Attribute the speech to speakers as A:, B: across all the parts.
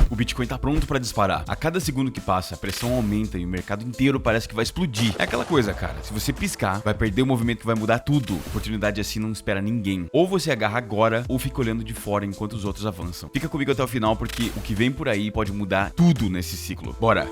A: O Bitcoin tá pronto pra disparar. A cada segundo que passa, a pressão aumenta e o mercado inteiro parece que vai explodir. É aquela coisa, cara. Se você piscar, vai perder o movimento que vai mudar tudo. Oportunidade assim não espera ninguém. Ou você agarra agora, ou fica olhando de fora enquanto os outros avançam. Fica comigo até o final, porque o que vem por aí pode mudar tudo nesse ciclo. Bora!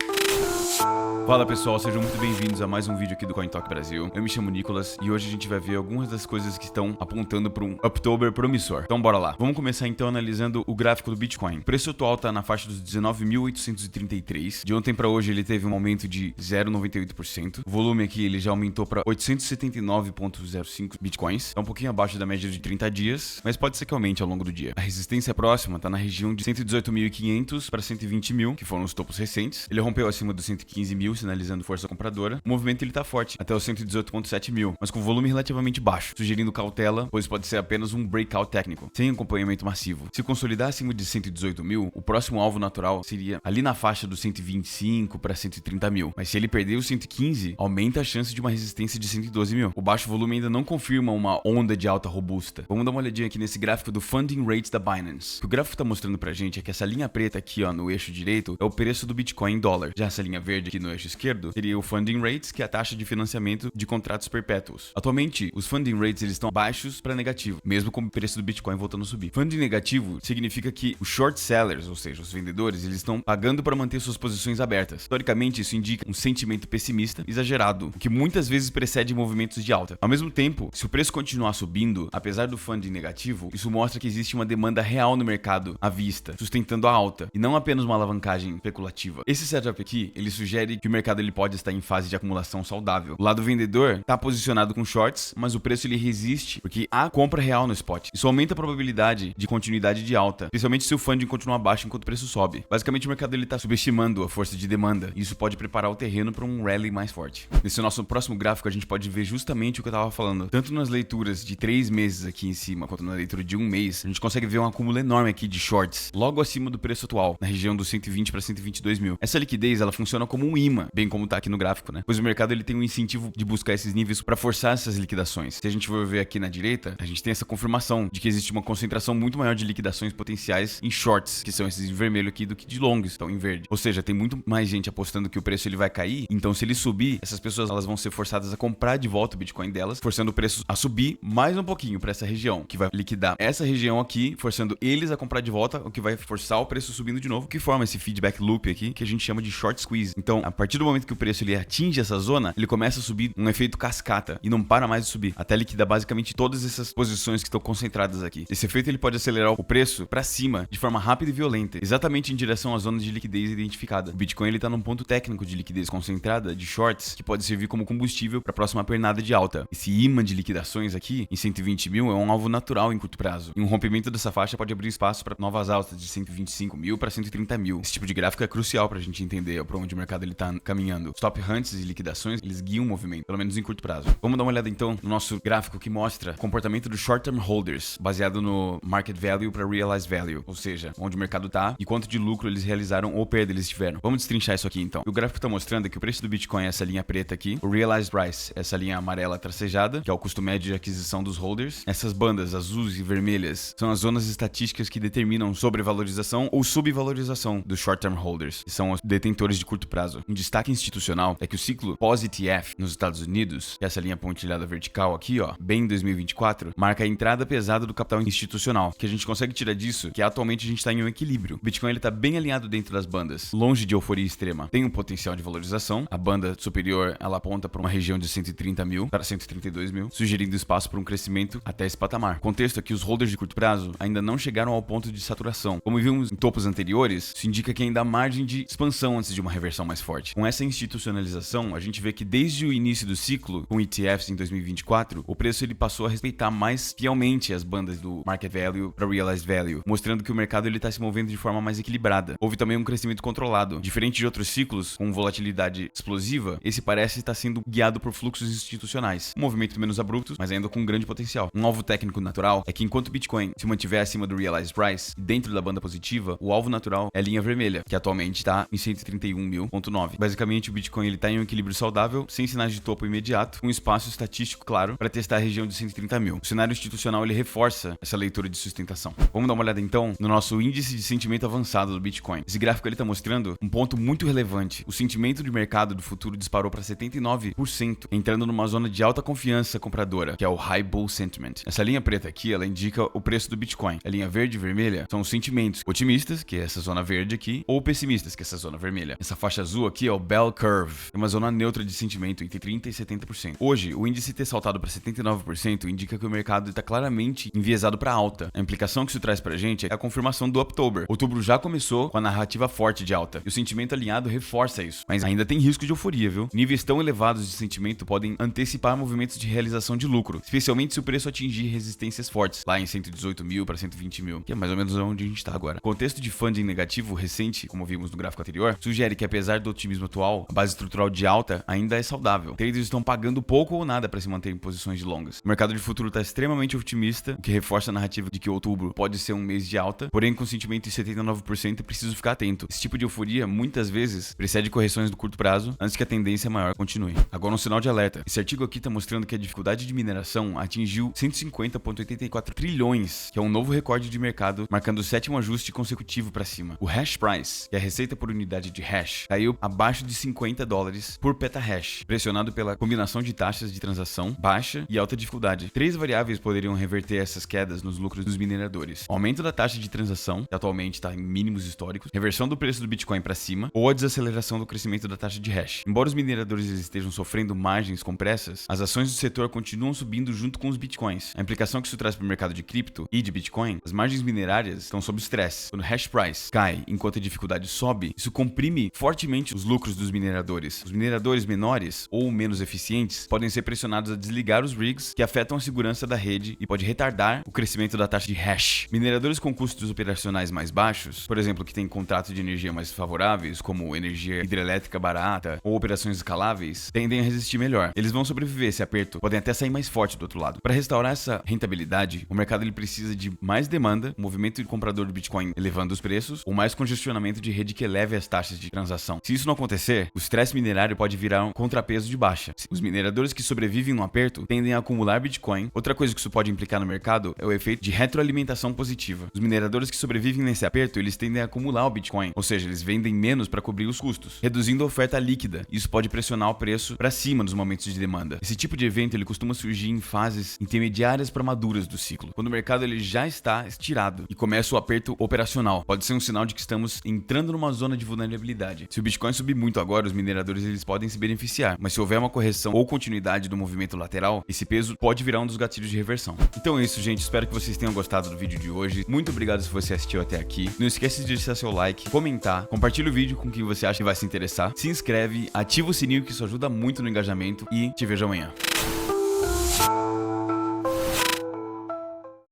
A: Fala pessoal, sejam muito bem-vindos a mais um vídeo aqui do CoinTalk Brasil. Eu me chamo Nicolas e hoje a gente vai ver algumas das coisas que estão apontando para um October promissor. Então bora lá. Vamos começar então analisando o gráfico do Bitcoin. O preço atual está na faixa dos 19.833. De ontem para hoje ele teve um aumento de 0,98%. O volume aqui ele já aumentou para 879,05 Bitcoins. É um pouquinho abaixo da média de 30 dias, mas pode ser que aumente ao longo do dia. A resistência próxima está na região de 118.500 para 120.000, que foram os topos recentes. Ele rompeu acima dos 115.000, sinalizando força compradora. O movimento ele tá forte, até os 118.7 mil, mas com volume relativamente baixo, sugerindo cautela, pois pode ser apenas um breakout técnico, sem acompanhamento massivo. Se consolidar acima de 118 mil, o próximo alvo natural seria ali na faixa dos 125 para 130 mil, mas se ele perder os 115, aumenta a chance de uma resistência de 112 mil. O baixo volume ainda não confirma uma onda de alta robusta. Vamos dar uma olhadinha aqui nesse gráfico do Funding Rates da Binance. O que o gráfico tá mostrando pra gente é que essa linha preta aqui, ó, no eixo direito, é o preço do Bitcoin em dólar. Já essa linha verde aqui no eixo esquerdo seria o funding rates, que é a taxa de financiamento de contratos perpétuos. Atualmente, os funding rates eles estão baixos para negativo, mesmo com o preço do Bitcoin voltando a subir. Funding negativo significa que os short sellers, ou seja, os vendedores, eles estão pagando para manter suas posições abertas. Historicamente, isso indica um sentimento pessimista exagerado, o que muitas vezes precede movimentos de alta. Ao mesmo tempo, se o preço continuar subindo, apesar do funding negativo, isso mostra que existe uma demanda real no mercado à vista, sustentando a alta, e não apenas uma alavancagem especulativa. Esse setup aqui, ele sugere que o mercado ele pode estar em fase de acumulação saudável. O lado vendedor está posicionado com shorts, mas o preço ele resiste porque há compra real no spot. Isso aumenta a probabilidade de continuidade de alta, especialmente se o funding continuar baixo enquanto o preço sobe. Basicamente o mercado ele está subestimando a força de demanda e isso pode preparar o terreno para um rally mais forte. Nesse nosso próximo gráfico a gente pode ver justamente o que eu estava falando. Tanto nas leituras de 3 meses aqui em cima, quanto na leitura de 1 mês, a gente consegue ver um acúmulo enorme aqui de shorts, logo acima do preço atual, na região dos 120 para 122 mil. Essa liquidez ela funciona como um imã, bem como tá aqui no gráfico, né? Pois o mercado ele tem um incentivo de buscar esses níveis para forçar essas liquidações. Se a gente for ver aqui na direita, a gente tem essa confirmação de que existe uma concentração muito maior de liquidações potenciais em shorts, que são esses em vermelho aqui, do que de longs, estão em verde. Ou seja, tem muito mais gente apostando que o preço ele vai cair, então se ele subir, essas pessoas elas vão ser forçadas a comprar de volta o Bitcoin delas, forçando o preço a subir mais um pouquinho para essa região, que vai liquidar essa região aqui, forçando eles a comprar de volta, o que vai forçar o preço subindo de novo, que forma esse feedback loop aqui, que a gente chama de short squeeze. Então, a partir do momento que o preço ele atinge essa zona, ele começa a subir um efeito cascata e não para mais de subir, até liquidar basicamente todas essas posições que estão concentradas aqui. Esse efeito ele pode acelerar o preço para cima de forma rápida e violenta, exatamente em direção à zona de liquidez identificada. O Bitcoin ele tá num ponto técnico de liquidez concentrada de shorts que pode servir como combustível para a próxima pernada de alta. Esse imã de liquidações aqui em 120 mil é um alvo natural em curto prazo. E um rompimento dessa faixa pode abrir espaço para novas altas de 125 mil para 130 mil. Esse tipo de gráfico é crucial para a gente entender para onde o mercado ele tá caminhando. Stop hunts e liquidações, eles guiam o movimento, pelo menos em curto prazo. Vamos dar uma olhada então no nosso gráfico que mostra o comportamento dos short-term holders, baseado no market value para realized value, ou seja, onde o mercado tá e quanto de lucro eles realizaram ou perda eles tiveram. Vamos destrinchar isso aqui então. O gráfico tá mostrando que o preço do Bitcoin é essa linha preta aqui, o realized price, essa linha amarela tracejada, que é o custo médio de aquisição dos holders. Essas bandas azuis e vermelhas são as zonas estatísticas que determinam sobrevalorização ou subvalorização dos short-term holders, que são os detentores de curto prazo. Um destaque institucional é que o ciclo pós-ETF nos Estados Unidos, que é essa linha pontilhada vertical aqui, ó, bem em 2024, marca a entrada pesada do capital institucional, que a gente consegue tirar disso, que atualmente a gente está em um equilíbrio. O Bitcoin ele tá bem alinhado dentro das bandas, longe de euforia extrema. Tem um potencial de valorização, a banda superior ela aponta para uma região de 130 mil para 132 mil, sugerindo espaço para um crescimento até esse patamar. O contexto é que os holders de curto prazo ainda não chegaram ao ponto de saturação. Como vimos em topos anteriores, isso indica que ainda há margem de expansão antes de uma reversão mais forte. Com essa institucionalização, a gente vê que desde o início do ciclo, com ETFs em 2024, o preço ele passou a respeitar mais fielmente as bandas do market value para realized value, mostrando que o mercado ele está se movendo de forma mais equilibrada. Houve também um crescimento controlado. Diferente de outros ciclos com volatilidade explosiva, esse parece estar sendo guiado por fluxos institucionais. Um movimento menos abrupto, mas ainda com grande potencial. Um alvo técnico natural é que enquanto o Bitcoin se mantiver acima do realized price, dentro da banda positiva, o alvo natural é a linha vermelha, que atualmente está em 131 mil 18.9. Basicamente, o Bitcoin ele tá em um equilíbrio saudável, sem sinais de topo imediato, com um espaço estatístico claro para testar a região de 130 mil. O cenário institucional ele reforça essa leitura de sustentação. Vamos dar uma olhada então no nosso índice de sentimento avançado do Bitcoin. Esse gráfico ele tá mostrando um ponto muito relevante. O sentimento de mercado do futuro disparou para 79%, entrando numa zona de alta confiança compradora, que é o High Bull Sentiment. Essa linha preta aqui, ela indica o preço do Bitcoin. A linha verde e vermelha são os sentimentos otimistas, que é essa zona verde aqui, ou pessimistas, que é essa zona vermelha. Essa faixa azul aqui é o Bell Curve, é uma zona neutra de sentimento entre 30% e 70%. Hoje, o índice ter saltado para 79% indica que o mercado está claramente enviesado para alta. A implicação que isso traz pra gente é a confirmação do October. Outubro já começou com a narrativa forte de alta, e o sentimento alinhado reforça isso. Mas ainda tem risco de euforia, viu? Níveis tão elevados de sentimento podem antecipar movimentos de realização de lucro, especialmente se o preço atingir resistências fortes, lá em 118 mil para 120 mil, que é mais ou menos onde a gente está agora. O contexto de funding negativo recente, como vimos no gráfico anterior, sugere que apesar do otimismo atual, a base estrutural de alta ainda é saudável. Traders estão pagando pouco ou nada para se manter em posições de longas. O mercado de futuro está extremamente otimista, o que reforça a narrativa de que outubro pode ser um mês de alta, porém com sentimento de 79% é preciso ficar atento. Esse tipo de euforia muitas vezes precede correções do curto prazo antes que a tendência maior continue. Agora um sinal de alerta. Esse artigo aqui está mostrando que a dificuldade de mineração atingiu 150,84 trilhões, que é um novo recorde de mercado, marcando o 7º ajuste consecutivo para cima. O hash price, que é a receita por unidade de hash, caiu abaixo de $50 por petahash, pressionado pela combinação de taxas de transação baixa e alta dificuldade. Três variáveis poderiam reverter essas quedas nos lucros dos mineradores: o aumento da taxa de transação, que atualmente está em mínimos históricos, reversão do preço do Bitcoin para cima, ou a desaceleração do crescimento da taxa de hash. Embora os mineradores estejam sofrendo margens compressas, as ações do setor continuam subindo junto com os bitcoins. A implicação que isso traz para o mercado de cripto e de Bitcoin: as margens minerárias estão sob estresse. Quando o hash price cai enquanto a dificuldade sobe, isso comprime fortemente os lucros dos mineradores. Os mineradores menores ou menos eficientes podem ser pressionados a desligar os rigs, que afetam a segurança da rede e pode retardar o crescimento da taxa de hash. Mineradores com custos operacionais mais baixos, por exemplo, que têm contratos de energia mais favoráveis, como energia hidrelétrica barata ou operações escaláveis, tendem a resistir melhor. Eles vão sobreviver a esse aperto, podem até sair mais forte do outro lado. Para restaurar essa rentabilidade, o mercado ele precisa de mais demanda, movimento de comprador de Bitcoin elevando os preços, ou mais congestionamento de rede que eleve as taxas de transação. Se isso não acontecer, o estresse minerário pode virar um contrapeso de baixa. Os mineradores que sobrevivem no aperto tendem a acumular Bitcoin. Outra coisa que isso pode implicar no mercado é o efeito de retroalimentação positiva. Os mineradores que sobrevivem nesse aperto, eles tendem a acumular o Bitcoin, ou seja, eles vendem menos para cobrir os custos, reduzindo a oferta líquida. Isso pode pressionar o preço para cima nos momentos de demanda. Esse tipo de evento ele costuma surgir em fases intermediárias para maduras do ciclo, quando o mercado ele já está estirado e começa o aperto operacional. Pode ser um sinal de que estamos entrando numa zona de vulnerabilidade. Se o Bitcoin subir muito agora, os mineradores eles podem se beneficiar, mas se houver uma correção ou continuidade do movimento lateral, esse peso pode virar um dos gatilhos de reversão. Então é isso, gente. Espero que vocês tenham gostado do vídeo de hoje. Muito obrigado se você assistiu até aqui. Não esquece de deixar seu like, comentar, compartilha o vídeo com quem você acha que vai se interessar, se inscreve, ativa o sininho que isso ajuda muito no engajamento e te vejo amanhã.